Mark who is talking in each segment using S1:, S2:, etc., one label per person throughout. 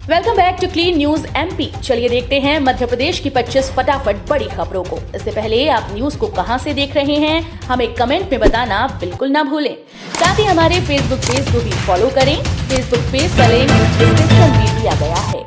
S1: Welcome back to clean news MP. चलिए देखते हैं मध्य प्रदेश की 25 फटाफट बड़ी खबरों को। इससे पहले आप न्यूज को कहां से देख रहे हैं, हमें कमेंट में बताना बिल्कुल ना भूलें। साथ ही हमारे फेसबुक पेज को भी फॉलो करें। फेसबुक पेज का लिंक डिस्क्रिप्शन में दिया गया है।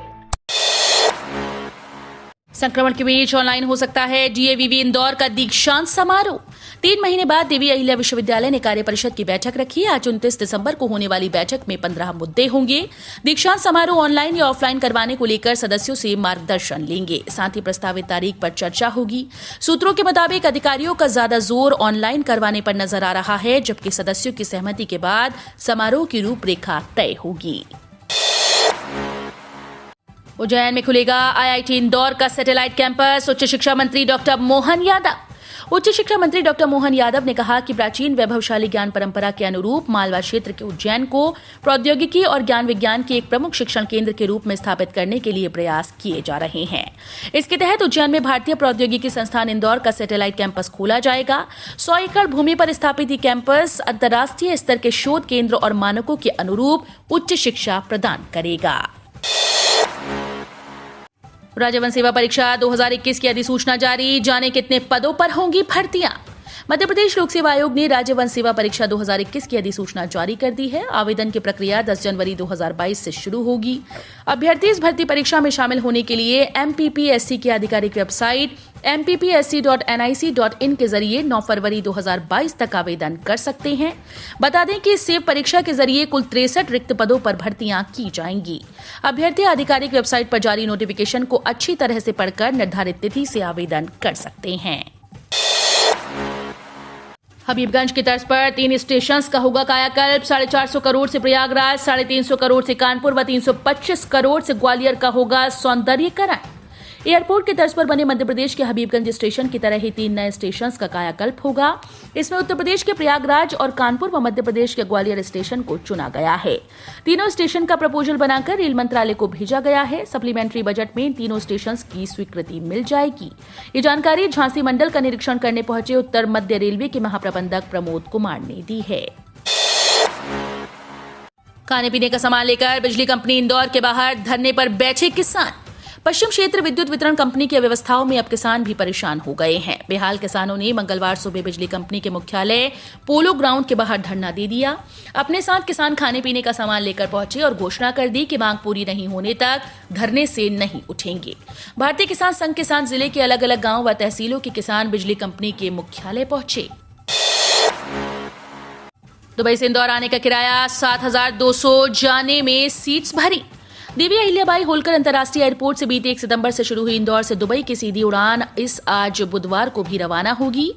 S1: संक्रमण के बीच ऑनलाइन हो सकता है डीएवीवी इंदौर का दीक्षांत समारोह। 3 महीने बाद देवी अहिल्या विश्वविद्यालय ने कार्य परिषद की बैठक रखी। आज 29 दिसंबर को होने वाली बैठक में 15 मुद्दे होंगे। दीक्षांत समारोह ऑनलाइन या ऑफलाइन करवाने को लेकर सदस्यों से मार्गदर्शन लेंगे। साथ ही प्रस्तावित तारीख पर चर्चा होगी। सूत्रों के मुताबिक अधिकारियों का ज्यादा जोर ऑनलाइन करवाने पर नजर आ रहा है, जबकि सदस्यों की सहमति के बाद समारोह की रूपरेखा तय होगी। उज्जैन में खुलेगा आईआईटी इंदौर का सैटेलाइट कैंपस। उच्च शिक्षा मंत्री डॉक्टर मोहन यादव। उच्च शिक्षा मंत्री डॉक्टर मोहन यादव ने कहा कि प्राचीन वैभवशाली ज्ञान परंपरा के अनुरूप मालवा क्षेत्र के उज्जैन को प्रौद्योगिकी और ज्ञान विज्ञान के एक प्रमुख शिक्षण केंद्र के रूप में स्थापित करने के लिए प्रयास किए जा रहे हैं। इसके तहत उज्जैन में भारतीय प्रौद्योगिकी संस्थान इंदौर का सैटेलाइट कैंपस खोला जाएगा। 100 एकड़ भूमि पर स्थापित ये कैंपस अंतर्राष्ट्रीय स्तर के शोध केंद्र और मानकों के अनुरूप उच्च शिक्षा प्रदान करेगा। राज्य वन सेवा परीक्षा 2021 की अधिसूचना जारी। जाने कितने पदों पर होंगी भर्तियां। मध्य प्रदेश लोक सेवा आयोग ने राज्य वन सेवा परीक्षा 2021 की अधिसूचना जारी कर दी है। आवेदन की प्रक्रिया 10 जनवरी 2022 से शुरू होगी। अभ्यर्थी इस भर्ती परीक्षा में शामिल होने के लिए एमपीपीएससी की आधिकारिक वेबसाइट mppsc.nic.in के जरिए 9 फरवरी 2022 तक आवेदन कर सकते हैं। बता दें कि इस सेव परीक्षा के जरिए कुल 63 रिक्त पदों पर भर्तियां की जाएंगी। अभ्यर्थी आधिकारिक वेबसाइट पर जारी नोटिफिकेशन को अच्छी तरह से पढ़कर निर्धारित तिथि से आवेदन कर सकते हैं। हबीबगंज की तर्ज पर 3 स्टेशन का होगा कायाकल्प। 450 करोड़ से प्रयागराज, 350 करोड़ से कानपुर व 325 करोड़ से ग्वालियर का होगा सौंदर्यीकरण। एयरपोर्ट के तर्ज पर बने मध्य प्रदेश के हबीबगंज स्टेशन की तरह ही 3 नए स्टेशन का कायाकल्प होगा। इसमें उत्तर प्रदेश के प्रयागराज और कानपुर व मध्य प्रदेश के ग्वालियर स्टेशन को चुना गया है। तीनों स्टेशन का प्रपोजल बनाकर रेल मंत्रालय को भेजा गया है। सप्लीमेंट्री बजट में इन तीनों स्टेशन की स्वीकृति मिल जाएगी। ये जानकारी झांसी मंडल का निरीक्षण करने पहुंचे उत्तर मध्य रेलवे के महाप्रबंधक प्रमोद कुमार ने दी है। खाने पीने का सामान लेकर बिजली कंपनी इंदौर के बाहर धरने पर बैठे किसान। पश्चिम क्षेत्र विद्युत वितरण कंपनी की अव्यवस्थाओं में अब किसान भी परेशान हो गए हैं। बेहाल किसानों ने मंगलवार सुबह बिजली कंपनी के मुख्यालय पोलो ग्राउंड के बाहर धरना दे दिया। अपने साथ किसान खाने पीने का सामान लेकर पहुंचे और घोषणा कर दी कि मांग पूरी नहीं होने तक धरने से नहीं उठेंगे। भारतीय किसान संघ के साथ जिले के अलग अलग गांव व तहसीलों के किसान बिजली कंपनी के मुख्यालय पहुंचे। दुबई से इंदौर आने का किराया 7,200, जाने में सीट्स भरी। देवी अहिल्याबाई होलकर अंतर्राष्ट्रीय एयरपोर्ट से बीते 1 सितंबर से शुरू हुई इंदौर से दुबई की सीधी उड़ान आज बुधवार को भी रवाना होगी।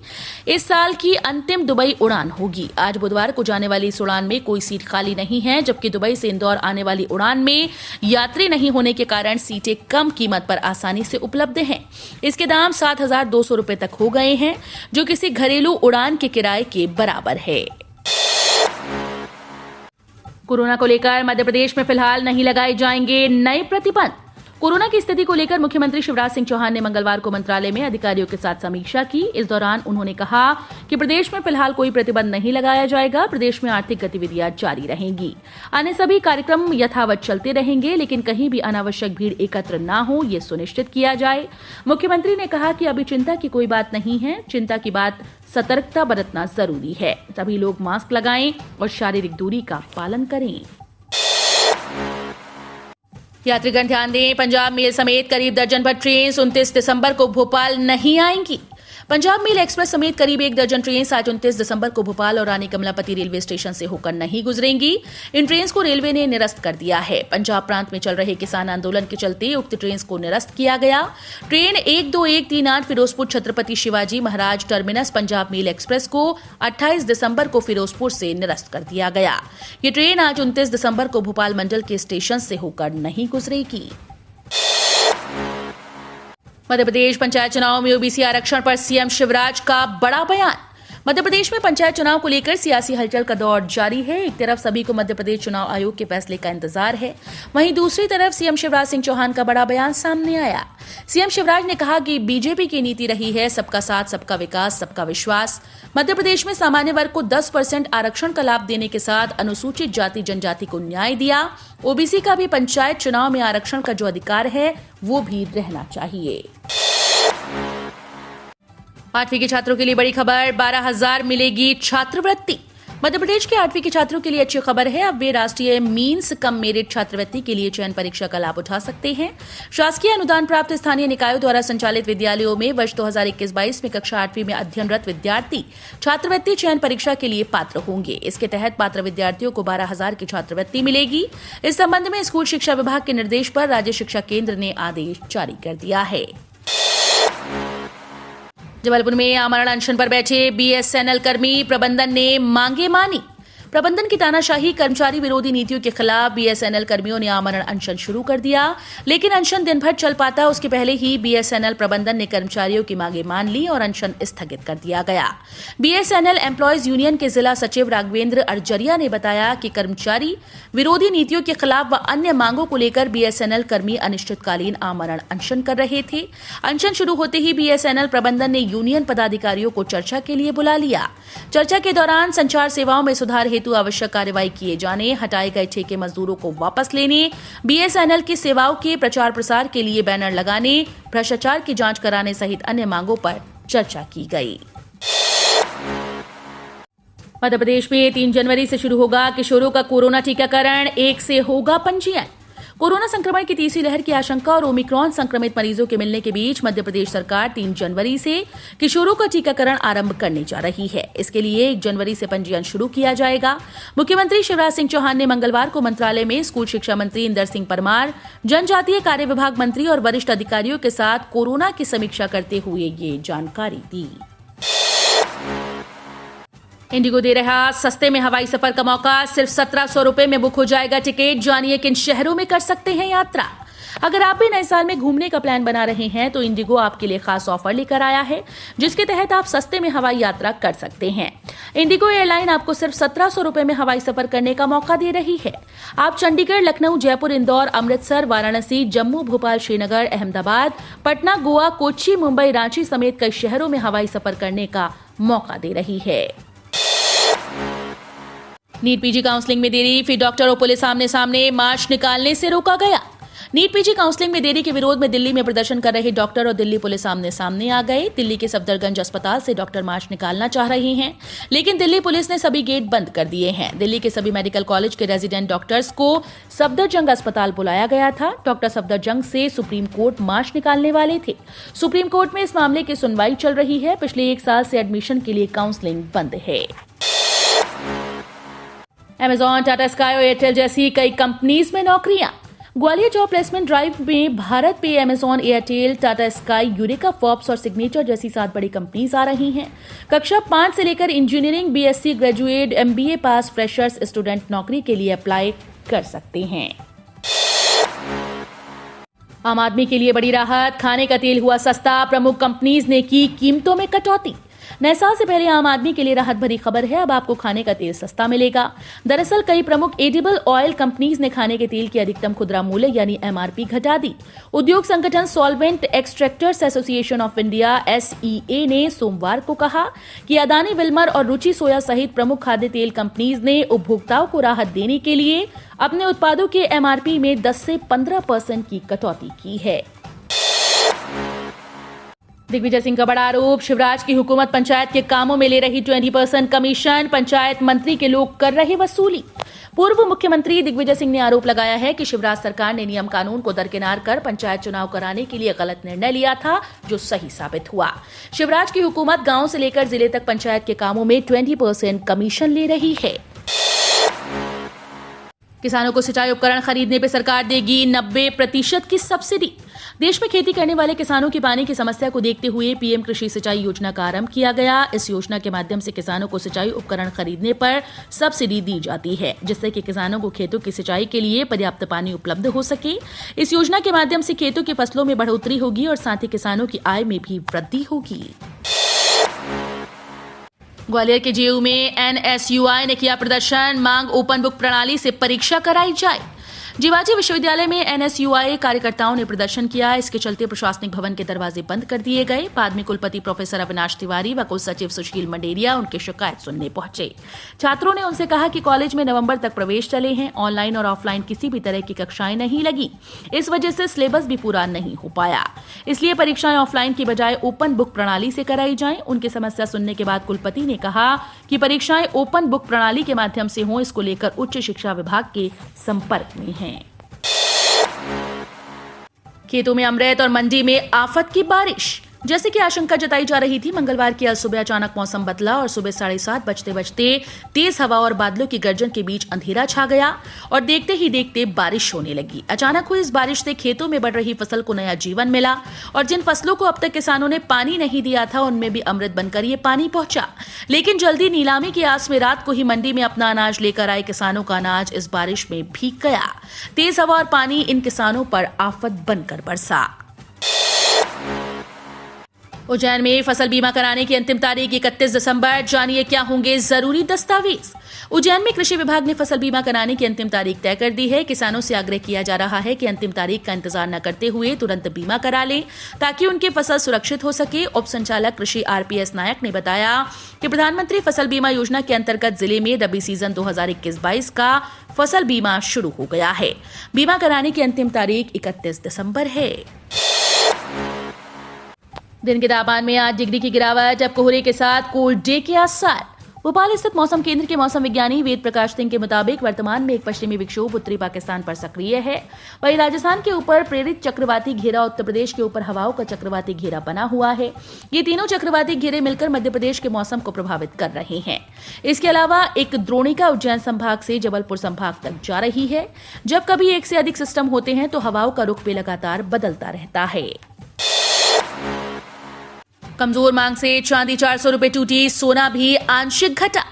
S1: इस साल की अंतिम दुबई उड़ान होगी। आज बुधवार को जाने वाली इस उड़ान में कोई सीट खाली नहीं है, जबकि दुबई से इंदौर आने वाली उड़ान में यात्री नहीं होने के कारण सीटें कम कीमत पर आसानी से उपलब्ध हैं। इसके दाम 7,200 रुपए तक हो गए हैं, जो किसी घरेलू उड़ान के किराए के बराबर है। कोरोना को लेकर मध्य प्रदेश में फिलहाल नहीं लगाए जाएंगे नए प्रतिबंध। कोरोना की स्थिति को लेकर मुख्यमंत्री शिवराज सिंह चौहान ने मंगलवार को मंत्रालय में अधिकारियों के साथ समीक्षा की। इस दौरान उन्होंने कहा कि प्रदेश में फिलहाल कोई प्रतिबंध नहीं लगाया जाएगा। प्रदेश में आर्थिक गतिविधियां जारी रहेंगी। अन्य सभी कार्यक्रम यथावत चलते रहेंगे, लेकिन कहीं भी अनावश्यक भीड़ एकत्र न हो, ये सुनिश्चित किया जाए। मुख्यमंत्री ने कहा कि अभी चिंता की कोई बात नहीं है। चिंता की बात सतर्कता बरतना जरूरी है। सभी लोग मास्क लगाएं और शारीरिक दूरी का पालन करें। यात्रीगण ध्यान दें, पंजाब मेल समेत करीब दर्जन भर ट्रेन 29 दिसंबर को भोपाल नहीं आएंगी। पंजाब मेल एक्सप्रेस समेत करीब 1 दर्जन ट्रेन आज 29 दिसंबर को भोपाल और रानी कमलापति रेलवे स्टेशन से होकर नहीं गुजरेंगी। इन ट्रेन को रेलवे ने निरस्त कर दिया है। पंजाब प्रांत में चल रहे किसान आंदोलन के चलते उक्त ट्रेन को निरस्त किया गया। Train 12138 Firozpur Chhatrapati Shivaji Maharaj terminus Punjab mail express को 28 दिसंबर को फिरोजपुर से निरस्त कर दिया गया। ये ट्रेन आज 29 दिसंबर को भोपाल मंडल के स्टेशन से होकर नहीं गुजरेगी। मध्य प्रदेश पंचायत चुनाव में ओबीसी आरक्षण पर सीएम शिवराज का बड़ा बयान। मध्य प्रदेश में पंचायत चुनाव को लेकर सियासी हलचल का दौर जारी है। एक तरफ सभी को मध्य प्रदेश चुनाव आयोग के फैसले का इंतजार है, वहीं दूसरी तरफ सीएम शिवराज सिंह चौहान का बड़ा बयान सामने आया। सीएम शिवराज ने कहा कि बीजेपी की नीति रही है सबका साथ, सबका विकास, सबका विश्वास। मध्य प्रदेश में सामान्य वर्ग को 10% आरक्षण का लाभ देने के साथ अनुसूचित जाति जनजाति को न्याय दिया। ओबीसी का भी पंचायत चुनाव में आरक्षण का जो अधिकार है वो भी रहना चाहिए। 8वीं के छात्रों के लिए बड़ी खबर, 12,000 मिलेगी छात्रवृत्ति। मध्य प्रदेश के 8वीं के छात्रों के लिए अच्छी खबर है। अब वे राष्ट्रीय मीन्स कम मेरिट छात्रवृत्ति के लिए चयन परीक्षा का लाभ उठा सकते हैं। शासकीय अनुदान प्राप्त स्थानीय निकायों द्वारा संचालित विद्यालयों में वर्ष 2021-22 में कक्षा 8वीं में अध्ययनरत विद्यार्थी छात्रवृत्ति चयन परीक्षा के लिए पात्र होंगे। इसके तहत पात्र विद्यार्थियों को 12,000 की छात्रवृत्ति मिलेगी। इस संबंध में स्कूल शिक्षा विभाग के निर्देश पर राज्य शिक्षा केंद्र ने आदेश जारी कर दिया है। जबलपुर में आमरण अनशन पर बैठे बीएसएनएल कर्मी, प्रबंधन ने मांगे मानी। प्रबंधन की तानाशाही, कर्मचारी विरोधी नीतियों के खिलाफ बीएसएनएल कर्मियों ने आमरण अनशन शुरू कर दिया, लेकिन अनशन दिन भर चल पाता उसके पहले ही बीएसएनएल प्रबंधन ने कर्मचारियों की मांगे मान ली और अनशन स्थगित कर दिया गया। बीएसएनएल एम्प्लॉयज यूनियन के जिला सचिव राघवेंद्र अर्जरिया ने बताया कि कर्मचारी विरोधी नीतियों के खिलाफ व अन्य मांगों को लेकर बीएसएनएल कर्मी अनिश्चितकालीन आमरण अनशन कर रहे थे। अनशन शुरू होते ही बीएसएनएल प्रबंधन ने यूनियन पदाधिकारियों को चर्चा के लिए बुला लिया। चर्चा के दौरान संचार सेवाओं में सुधार हेतु आवश्यक कार्रवाई किए जाने, हटाए गए ठेके मजदूरों को वापस लेने, बीएसएनएल की सेवाओं के प्रचार प्रसार के लिए बैनर लगाने, भ्रष्टाचार की जांच कराने सहित अन्य मांगों पर चर्चा की गई। मध्य प्रदेश में 3 जनवरी से शुरू होगा किशोरों का कोरोना टीकाकरण, 1 से होगा पंजीयन। कोरोना संक्रमण की तीसरी लहर की आशंका और ओमिक्रॉन संक्रमित मरीजों के मिलने के बीच मध्य प्रदेश सरकार 3 जनवरी से किशोरों का टीकाकरण आरंभ करने जा रही है। इसके लिए 1 जनवरी से पंजीयन शुरू किया जाएगा। मुख्यमंत्री शिवराज सिंह चौहान ने मंगलवार को मंत्रालय में स्कूल शिक्षा मंत्री इंदर सिंह परमार, जनजातीय कार्य विभाग मंत्री और वरिष्ठ अधिकारियों के साथ कोरोना की समीक्षा करते हुए ये जानकारी दी। इंडिगो दे रहा सस्ते में हवाई सफर का मौका, सिर्फ 1700 रुपए में बुक हो जाएगा टिकट। जानिए किन शहरों में कर सकते हैं यात्रा। अगर आप भी नए साल में घूमने का प्लान बना रहे हैं तो इंडिगो आपके लिए खास ऑफर लेकर आया है, जिसके तहत आप सस्ते में हवाई यात्रा कर सकते हैं। इंडिगो एयरलाइन आपको सिर्फ 1700 रुपए में हवाई सफर करने का मौका दे रही है। आप चंडीगढ़, लखनऊ, जयपुर, इंदौर, अमृतसर, वाराणसी, जम्मू, भोपाल, श्रीनगर, अहमदाबाद, पटना, गोवा, कोच्चि, मुंबई, रांची समेत कई शहरों में हवाई सफर करने का मौका दे रही है। नीट पीजी काउंसलिंग में देरी, फिर डॉक्टर और पुलिस आमने सामने, मार्च निकालने से रोका गया। नीट पीजी काउंसलिंग में देरी के विरोध में दिल्ली में प्रदर्शन कर रहे डॉक्टर और दिल्ली पुलिस आमने सामने आ गए। दिल्ली के सफदरगंज अस्पताल से डॉक्टर मार्च निकालना चाह रहे हैं, लेकिन दिल्ली पुलिस ने सभी गेट बंद कर दिए हैं। दिल्ली के सभी मेडिकल कॉलेज के रेजिडेंट डॉक्टर्स को सफदरजंग अस्पताल बुलाया गया था। डॉक्टर सफदरजंग से सुप्रीम कोर्ट मार्च निकालने वाले थे। सुप्रीम कोर्ट में इस मामले की सुनवाई चल रही है। पिछले 1 साल से एडमिशन के लिए काउंसलिंग बंद है। अमेजॉन, टाटा स्काई और एयरटेल जैसी कई कंपनीज में नौकरियां। ग्वालियर जॉब प्लेसमेंट ड्राइव में भारत पे, Amazon, Airtel, Tata sky, eureka, Forbes और सिग्नेचर जैसी 7 बड़ी कंपनीज आ रही हैं। कक्षा 5 से लेकर इंजीनियरिंग, बीएससी ग्रेजुएट, एमबीए पास फ्रेशर्स स्टूडेंट नौकरी के लिए अप्लाई कर सकते हैं। आम आदमी के लिए बड़ी राहत, खाने का तेल हुआ सस्ता, प्रमुख कंपनीज ने की कीमतों में कटौती। नए साल से पहले आम आदमी के लिए राहत भरी खबर है, अब आपको खाने का तेल सस्ता मिलेगा। दरअसल कई प्रमुख एडिबल ऑयल कंपनीज ने खाने के तेल की अधिकतम खुदरा मूल्य यानी एमआरपी घटा दी। उद्योग संगठन solvent extractors association of India SEA ने सोमवार को कहा कि अदानी, विल्मर और रुचि सोया सहित प्रमुख खाद्य तेल कंपनीज ने उपभोक्ताओं को राहत देने के लिए अपने उत्पादों के एमआरपी में 10 से 15% की कटौती की है। दिग्विजय सिंह का बड़ा आरोप, शिवराज की हुकूमत पंचायत के कामों में ले रही 20% कमीशन, पंचायत मंत्री के लोग कर रहे वसूली। पूर्व मुख्यमंत्री दिग्विजय सिंह ने आरोप लगाया है कि शिवराज सरकार ने नियम कानून को दरकिनार कर पंचायत चुनाव कराने के लिए गलत निर्णय लिया था, जो सही साबित हुआ। शिवराज की हुकूमत गांव से लेकर जिले तक पंचायत के कामों में 20% कमीशन ले रही है। किसानों को सिंचाई उपकरण खरीदने पर सरकार देगी 90% की सब्सिडी। देश में खेती करने वाले किसानों की पानी की समस्या को देखते हुए पीएम कृषि सिंचाई योजना का आरंभ किया गया। इस योजना के माध्यम से किसानों को सिंचाई उपकरण खरीदने पर सब्सिडी दी जाती है, जिससे कि किसानों को खेतों की सिंचाई के लिए पर्याप्त पानी उपलब्ध हो सके। इस योजना के माध्यम से खेतों की फसलों में बढ़ोतरी होगी और साथ ही किसानों की आय में भी वृद्धि होगी। ग्वालियर के जेयू में NSUI ने किया प्रदर्शन, मांग ओपन बुक प्रणाली से परीक्षा कराई जाए। जिवाजी विश्वविद्यालय में NSUI कार्यकर्ताओं ने प्रदर्शन किया। इसके चलते प्रशासनिक भवन के दरवाजे बंद कर दिए गए। बाद में कुलपति प्रोफेसर अविनाश तिवारी व कुल सचिव सुशील मंडेरिया उनकी शिकायत सुनने पहुंचे। छात्रों ने उनसे कहा कि कॉलेज में नवंबर तक प्रवेश चले हैं, ऑनलाइन और ऑफलाइन किसी भी तरह की कक्षाएं नहीं लगी। इस वजह से सिलेबस भी पूरा नहीं हो पाया, इसलिए परीक्षाएं ऑफलाइन की बजाय ओपन बुक प्रणाली से कराई जाएं। उनकी समस्या सुनने के बाद कुलपति ने कहा कि परीक्षाएं ओपन बुक प्रणाली के माध्यम से हों, इसको लेकर उच्च शिक्षा विभाग के संपर्क में हैं। खेतों में अमृत और मंडी में आफत की बारिश। जैसे कि आशंका जताई जा रही थी, मंगलवार की आज सुबह अचानक मौसम बदला और सुबह 7:30 बजते तेज हवा और बादलों की गर्जन के बीच अंधेरा छा गया और देखते ही देखते बारिश होने लगी। अचानक हुई इस बारिश से खेतों में बढ़ रही फसल को नया जीवन मिला और जिन फसलों को अब तक किसानों ने पानी नहीं दिया था, उनमें भी अमृत बनकर ये पानी पहुंचा। लेकिन जल्दी नीलामी की आस में रात को ही मंडी में अपना अनाज लेकर आए किसानों का अनाज इस बारिश में भीग गया। तेज हवा और पानी इन किसानों पर आफत बनकर बरसा। उज्जैन में फसल बीमा कराने की अंतिम तारीख 31 दिसंबर। जानिए क्या होंगे जरूरी दस्तावेज। उज्जैन में कृषि विभाग ने फसल बीमा कराने की अंतिम तारीख तय कर दी है। किसानों से आग्रह किया जा रहा है कि अंतिम तारीख का इंतजार न करते हुए तुरंत बीमा करा लें ताकि उनकी फसल सुरक्षित हो सके। उप संचालक कृषि RPS नायक ने बताया कि प्रधानमंत्री फसल बीमा योजना के अंतर्गत जिले में रबी सीजन 2021-22 का फसल बीमा शुरू हो गया है। बीमा कराने की अंतिम तारीख 31 दिसंबर है। दिन के तापमान में 8 डिग्री की गिरावट। अब कोहरे के साथ कोल्ड डे के आसार। भोपाल स्थित मौसम केंद्र के मौसम विज्ञानी वेद प्रकाश सिंह के मुताबिक वर्तमान में एक पश्चिमी विक्षोभ उत्तरी पाकिस्तान पर सक्रिय है। वहीं राजस्थान के ऊपर प्रेरित चक्रवाती घेरा उत्तर प्रदेश के ऊपर हवाओं का चक्रवाती घेरा बना हुआ है। ये तीनों चक्रवाती घेरे मिलकर मध्य प्रदेश के मौसम को प्रभावित कर रहे हैं। इसके अलावा एक द्रोणिका उज्जैन संभाग से जबलपुर संभाग तक जा रही है। जब कभी एक से अधिक सिस्टम होते हैं तो हवाओं का रुख भी लगातार बदलता रहता है। कमजोर मांग से चांदी 400 रुपए टूटी, सोना भी आंशिक घटा।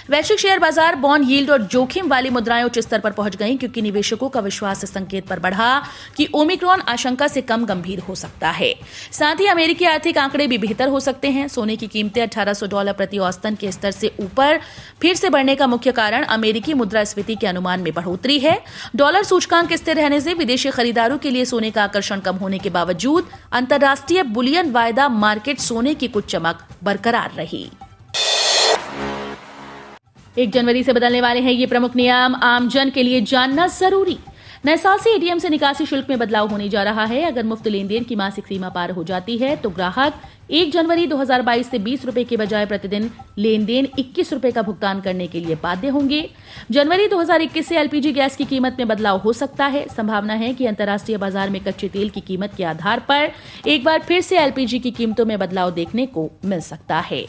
S1: वैश्विक शेयर बाजार, बॉन्ड यील्ड और जोखिम वाली मुद्राएं उच्च स्तर पर पहुंच गईं क्योंकि निवेशकों का विश्वास इस संकेत पर बढ़ा कि ओमिक्रॉन आशंका से कम गंभीर हो सकता है। साथ ही अमेरिकी आर्थिक आंकड़े भी बेहतर हो सकते हैं। सोने की कीमतें $1800 प्रति औसतन के स्तर से ऊपर फिर से बढ़ने का मुख्य कारण अमेरिकी मुद्रास्फीति के अनुमान में बढ़ोतरी है। डॉलर सूचकांक स्थिर रहने से विदेशी खरीदारों के लिए सोने का आकर्षण कम होने के बावजूद अंतर्राष्ट्रीय बुलियन वायदा मार्केट सोने की कुछ चमक बरकरार रही। 1 जनवरी से बदलने वाले हैं ये प्रमुख नियम, आम जन के लिए जानना जरूरी। नए साल से ATM से निकासी शुल्क में बदलाव होने जा रहा है। अगर मुफ्त लेन देन की मासिक सीमा पार हो जाती है तो ग्राहक 1 जनवरी 2022 से 20 रुपए के बजाय प्रतिदिन लेन देन 21 रुपए का भुगतान करने के लिए बाध्य होंगे। जनवरी 2021 से LPG गैस की कीमत में बदलाव हो सकता है। संभावना है कि अंतर्राष्ट्रीय बाजार में कच्चे तेल की कीमत के आधार पर एक बार फिर से LPG की कीमतों में बदलाव देखने को मिल सकता है।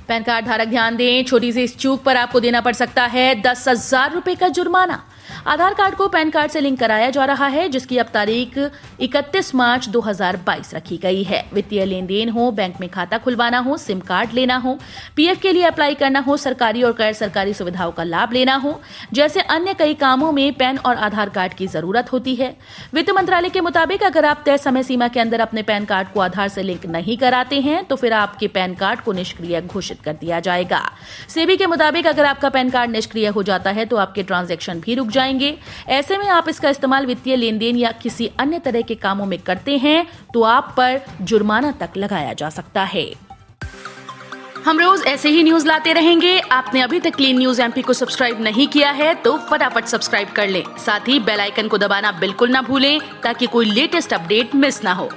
S1: पैन कार्ड धारक ध्यान दें, छोटी सी इस चूक पर आपको देना पड़ सकता है 10,000 रुपए का जुर्माना। आधार कार्ड को पैन कार्ड से लिंक कराया जा रहा है, जिसकी अब तारीख 31 मार्च 2022 रखी गई है। वित्तीय लेन देन हो, बैंक में खाता खुलवाना हो, सिम कार्ड लेना हो, PF के लिए अप्लाई करना हो, सरकारी और गैर सरकारी सुविधाओं का लाभ लेना हो, जैसे अन्य कई कामों में पैन और आधार कार्ड की जरूरत होती है। वित्त मंत्रालय के मुताबिक अगर आप तय समय सीमा के अंदर अपने पैन कार्ड को आधार से लिंक नहीं कराते हैं तो फिर आपके पैन कार्ड को निष्क्रिय घोषित कर दिया जाएगा। सेबी के मुताबिक अगर आपका पैन कार्ड निष्क्रिय हो जाता है तो आपके ट्रांजैक्शन भी रुक जाएंगे। ऐसे में आप इसका इस्तेमाल वित्तीय लेन देन या किसी अन्य तरह के कामों में करते हैं तो आप पर जुर्माना तक लगाया जा सकता है। हम रोज ऐसे ही न्यूज लाते रहेंगे। आपने अभी तक क्लीन न्यूज MP को सब्सक्राइब नहीं किया है तो फटाफट सब्सक्राइब कर लें। साथ ही बेल आइकन को दबाना बिल्कुल ना भूलें ताकि कोई लेटेस्ट अपडेट मिस ना हो।